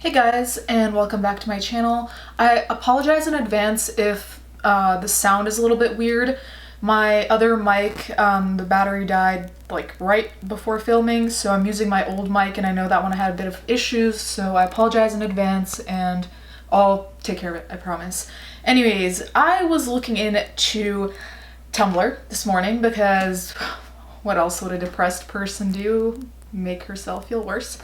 Hey guys, and welcome back to my channel. I apologize in advance if the sound is a little bit weird. My other mic, the battery died like right before filming, so I'm using my old mic and I know that one had a bit of issues, so I apologize in advance and I'll take care of it, I promise. Anyways, I was looking into Tumblr this morning because what else would a depressed person do? Make herself feel worse.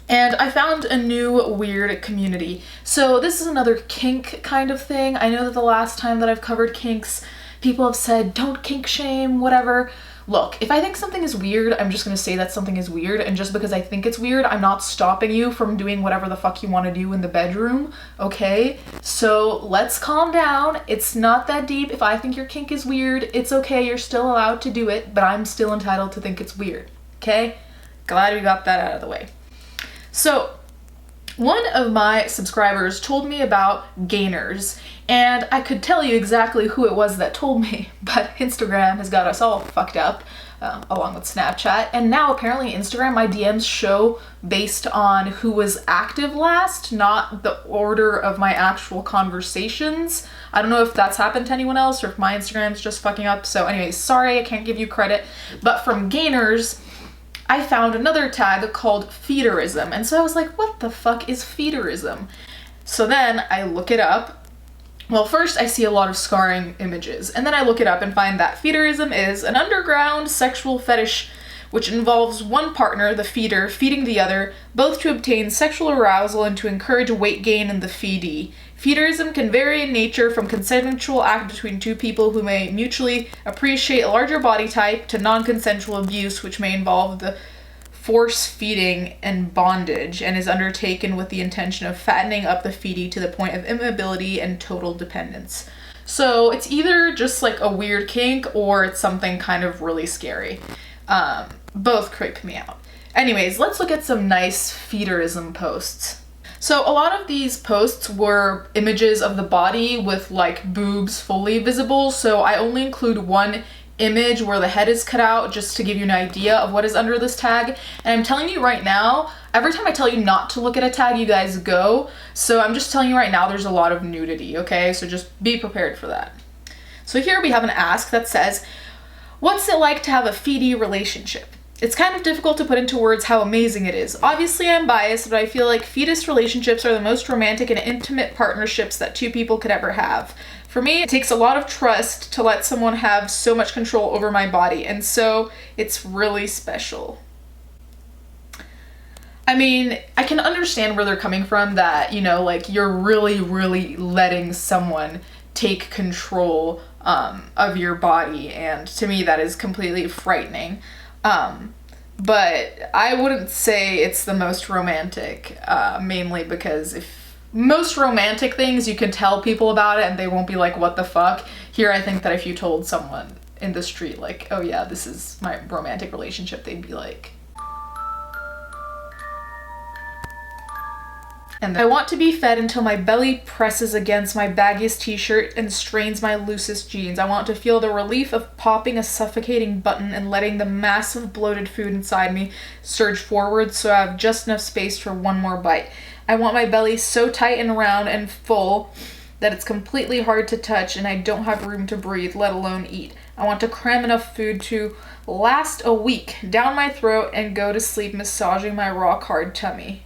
And I found a new weird community. So this is another kink kind of thing. I know that the last time that I've covered kinks, people have said, don't kink shame, whatever. Look, if I think something is weird, I'm just gonna say that something is weird, and just because I think it's weird, I'm not stopping you from doing whatever the fuck you want to do in the bedroom, okay? So let's calm down. It's not that deep. If I think your kink is weird, it's okay, you're still allowed to do it, but I'm still entitled to think it's weird, okay? Glad we got that out of the way. So, one of my subscribers told me about gainers, and I could tell you exactly who it was that told me, but Instagram has got us all fucked up, along with Snapchat, and now apparently Instagram, my DMs show based on who was active last, not the order of my actual conversations. I don't know if that's happened to anyone else, or if my Instagram's just fucking up, so anyways, sorry, I can't give you credit, but from gainers, I found another tag called Feederism, and so I was like, what the fuck is Feederism? So then I look it up. Well, first I see a lot of scarring images, and then I look it up and find that Feederism is an underground sexual fetish which involves one partner, the feeder, feeding the other, both to obtain sexual arousal and to encourage weight gain in the feedee. Feederism can vary in nature from consensual act between two people who may mutually appreciate a larger body type to non-consensual abuse, which may involve the force feeding and bondage, and is undertaken with the intention of fattening up the feedee to the point of immobility and total dependence. So it's either just like a weird kink or it's something kind of really scary. Both creep me out. Anyways, let's look at some nice Feederism posts. So a lot of these posts were images of the body with like boobs fully visible, so I only include one image where the head is cut out just to give you an idea of what is under this tag. And I'm telling you right now, every time I tell you not to look at a tag, you guys go. So I'm just telling you right now, there's a lot of nudity, okay? So just be prepared for that. So here we have an ask that says, what's it like to have a feedee relationship? It's kind of difficult to put into words how amazing it is. Obviously I'm biased, but I feel like fetus relationships are the most romantic and intimate partnerships that two people could ever have. For me, it takes a lot of trust to let someone have so much control over my body, and so it's really special. I mean, I can understand where they're coming from, that, you know, like you're really letting someone take control of your body, and to me that is completely frightening. But I wouldn't say it's the most romantic, mainly because if most romantic things you can tell people about it and they won't be like, what the fuck? Here I think that if you told someone in the street like, oh yeah, this is my romantic relationship, they'd be like, and I want to be fed until my belly presses against my baggiest t-shirt and strains my loosest jeans. I want to feel the relief of popping a suffocating button and letting the massive bloated food inside me surge forward so I have just enough space for one more bite. I want my belly so tight and round and full that it's completely hard to touch and I don't have room to breathe, let alone eat. I want to cram enough food to last a week down my throat and go to sleep massaging my rock hard tummy.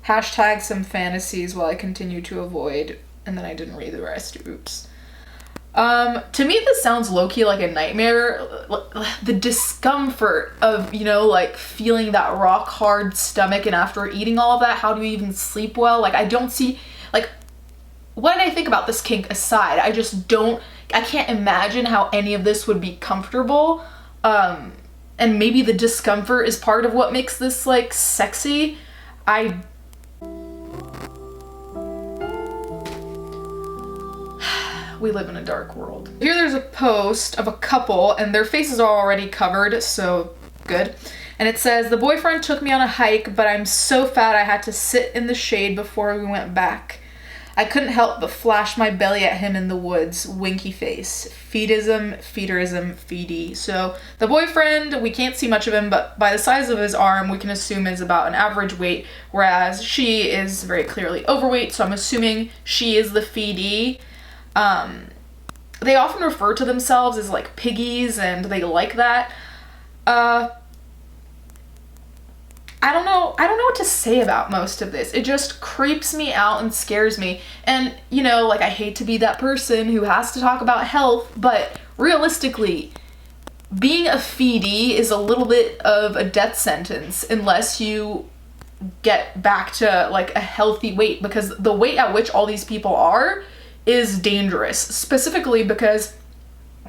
Hashtag some fantasies while I continue to avoid, and then I didn't read the rest, oops. To me this sounds low-key like a nightmare. The discomfort of, you know, like feeling that rock hard stomach, and after eating all of that, how do you even sleep well? Like I don't see, like, when I think about this kink aside, I can't imagine how any of this would be comfortable. And maybe the discomfort is part of what makes this like sexy. We live in a dark world. Here there's a post of a couple and their faces are already covered, so good. And it says, the boyfriend took me on a hike, but I'm so fat I had to sit in the shade before we went back. I couldn't help but flash my belly at him in the woods, winky face. Feederism, feedy. So the boyfriend, we can't see much of him, but by the size of his arm, we can assume is about an average weight, whereas she is very clearly overweight, so I'm assuming she is the feedy. They often refer to themselves as like piggies, and they like that. I don't know what to say about most of this. It just creeps me out and scares me. And, you know, like, I hate to be that person who has to talk about health, but realistically, being a feedy is a little bit of a death sentence unless you get back to, like, a healthy weight, because the weight at which all these people are is dangerous, specifically because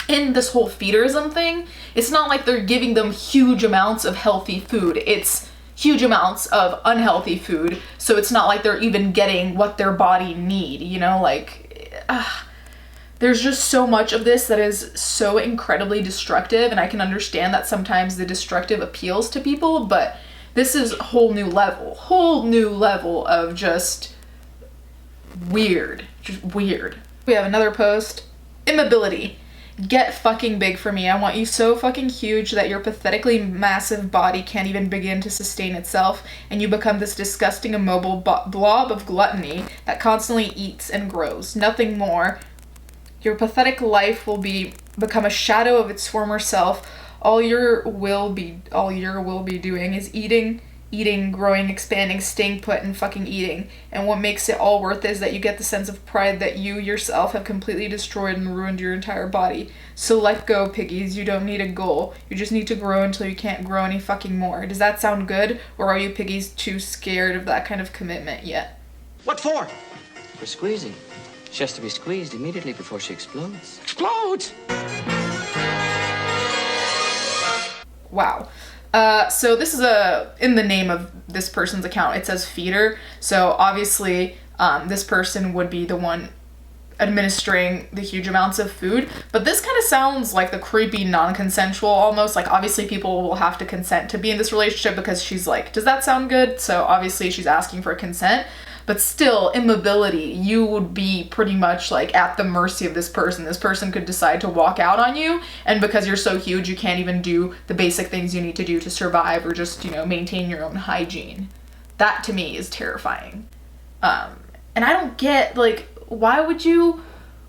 in this whole feederism thing, it's not like they're giving them huge amounts of healthy food. It's huge amounts of unhealthy food, so it's not like they're even getting what their body need, you know, like, there's just so much of this that is so incredibly destructive, and I can understand that sometimes the destructive appeals to people, but this is a whole new level of just weird. We have another post. Immobility. Get fucking big for me. I want you so fucking huge that your pathetically massive body can't even begin to sustain itself, and you become this disgusting immobile blob of gluttony that constantly eats and grows. Nothing more. Your pathetic life will become a shadow of its former self. All your will be doing is eating, growing, expanding, staying put, and fucking eating. And what makes it all worth it is that you get the sense of pride that you yourself have completely destroyed and ruined your entire body. So let go, piggies. You don't need a goal. You just need to grow until you can't grow any fucking more. Does that sound good? Or are you piggies too scared of that kind of commitment yet? What for? For squeezing. She has to be squeezed immediately before she explodes. Explodes! Wow. So this is in the name of this person's account, it says feeder. So obviously, this person would be the one administering the huge amounts of food. But this kind of sounds like the creepy non-consensual almost. Like, obviously people will have to consent to be in this relationship because she's like, does that sound good? So obviously she's asking for consent. But still, immobility, you would be pretty much like at the mercy of this person. This person could decide to walk out on you, and because you're so huge, you can't even do the basic things you need to do to survive or just, you know, maintain your own hygiene. That to me is terrifying. And I don't get, like, why would you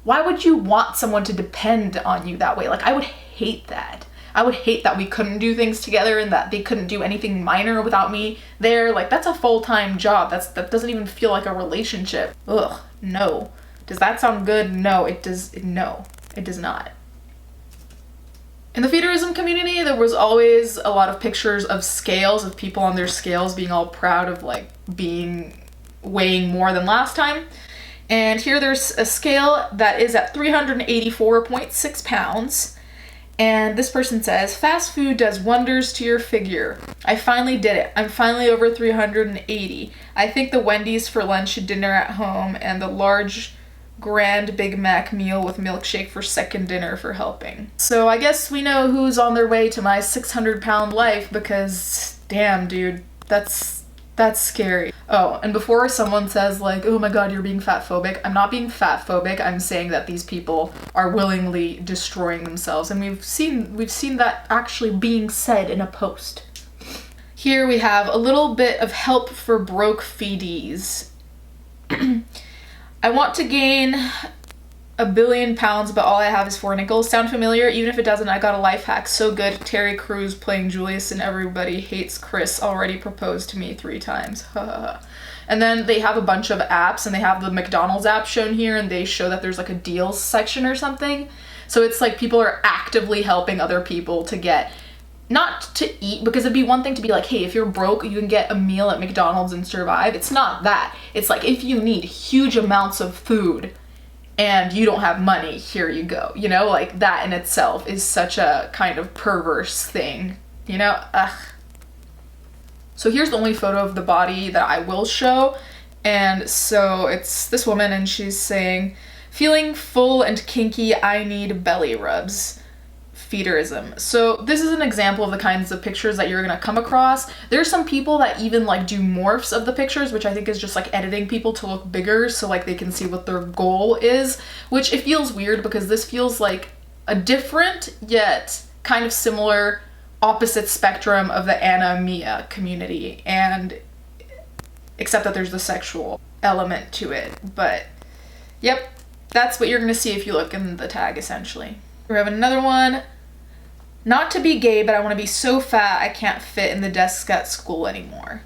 want someone to depend on you that way? Like, I would hate that. I would hate that we couldn't do things together and that they couldn't do anything minor without me there. Like, that's a full-time job. That doesn't even feel like a relationship. Ugh, no. Does that sound good? No, it does. No, it does not. In the feederism community, there was always a lot of pictures of scales, of people on their scales being all proud of, like, weighing more than last time. And here there's a scale that is at 384.6 pounds. And this person says, fast food does wonders to your figure. I finally did it. I'm finally over 380. I think the Wendy's for lunch, dinner at home, and the large grand Big Mac meal with milkshake for second dinner for helping. So I guess we know who's on their way to my 600-pound life, because damn, dude, that's scary. Oh, and before someone says like, oh my god, you're being fatphobic, I'm not being fatphobic. I'm saying that these people are willingly destroying themselves, and we've seen that actually being said in a post. Here we have a little bit of help for broke feedies. I want to gain 1 billion pounds, but all I have is 4 nickels. Sound familiar? Even if it doesn't, I got a life hack. So good. Terry Crews playing Julius and everybody hates Chris. Already proposed to me 3 times. And then they have a bunch of apps, and they have the McDonald's app shown here, and they show that there's like a deals section or something. So it's like people are actively helping other people to get, not to eat, because it'd be one thing to be like, hey, if you're broke, you can get a meal at McDonald's and survive. It's not that. It's like, if you need huge amounts of food and you don't have money, here you go. You know, like, that in itself is such a kind of perverse thing, you know? Ugh. So here's the only photo of the body that I will show. And so it's this woman, and she's saying, feeling full and kinky, I need belly rubs. Feederism. So this is an example of the kinds of pictures that you're gonna come across. There's some people that even like do morphs of the pictures, which I think is just like editing people to look bigger so like they can see what their goal is, which it feels weird because this feels like a different yet kind of similar opposite spectrum of the Anna Mia community, and except that there's the sexual element to it. But yep, that's what you're gonna see if you look in the tag essentially. We have another one. Not to be gay, but I want to be so fat I can't fit in the desks at school anymore.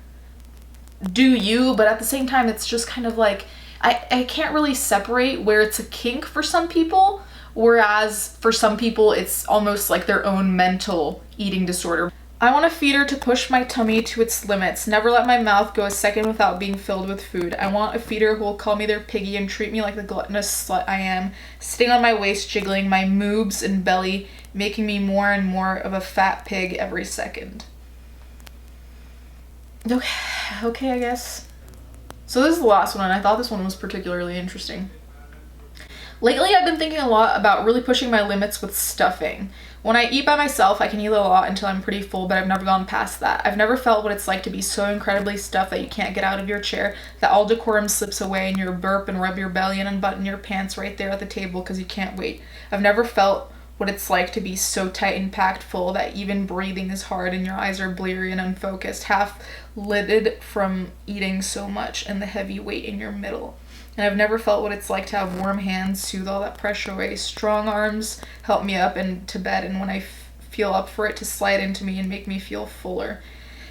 Do you, but at the same time it's just kind of like I can't really separate where it's a kink for some people, whereas for some people it's almost like their own mental eating disorder. I want a feeder to push my tummy to its limits, never let my mouth go a second without being filled with food. I want a feeder who will call me their piggy and treat me like the gluttonous slut I am, sitting on my waist, jiggling my moobs and belly, making me more and more of a fat pig every second. Okay, I guess. So this is the last one, and I thought this one was particularly interesting. Lately, I've been thinking a lot about really pushing my limits with stuffing. When I eat by myself, I can eat a lot until I'm pretty full, but I've never gone past that. I've never felt what it's like to be so incredibly stuffed that you can't get out of your chair, that all decorum slips away and you burp and rub your belly and unbutton your pants right there at the table because you can't wait. I've never felt what it's like to be so tight and packed full that even breathing is hard and your eyes are bleary and unfocused, half lidded from eating so much and the heavy weight in your middle. And I've never felt what it's like to have warm hands soothe all that pressure away, strong arms help me up and to bed, and when I feel up for it to slide into me and make me feel fuller.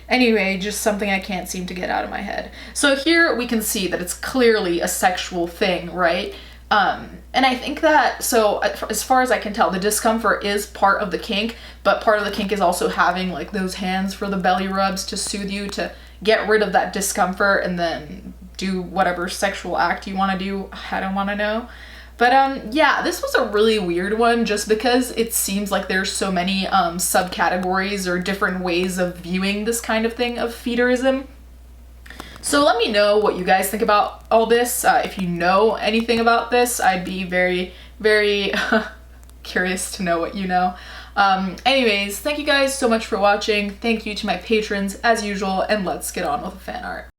Anyway, just something I can't seem to get out of my head. So here we can see that it's clearly a sexual thing, right? And I think that, so as far as I can tell, the discomfort is part of the kink, but part of the kink is also having like those hands for the belly rubs to soothe you, to get rid of that discomfort and then do whatever sexual act you want to do. I don't want to know. But yeah, this was a really weird one just because it seems like there's so many subcategories or different ways of viewing this kind of thing of feederism. So let me know what you guys think about all this. If you know anything about this, I'd be very, very curious to know what you know. Anyways, thank you guys so much for watching. Thank you to my patrons as usual, and let's get on with the fan art.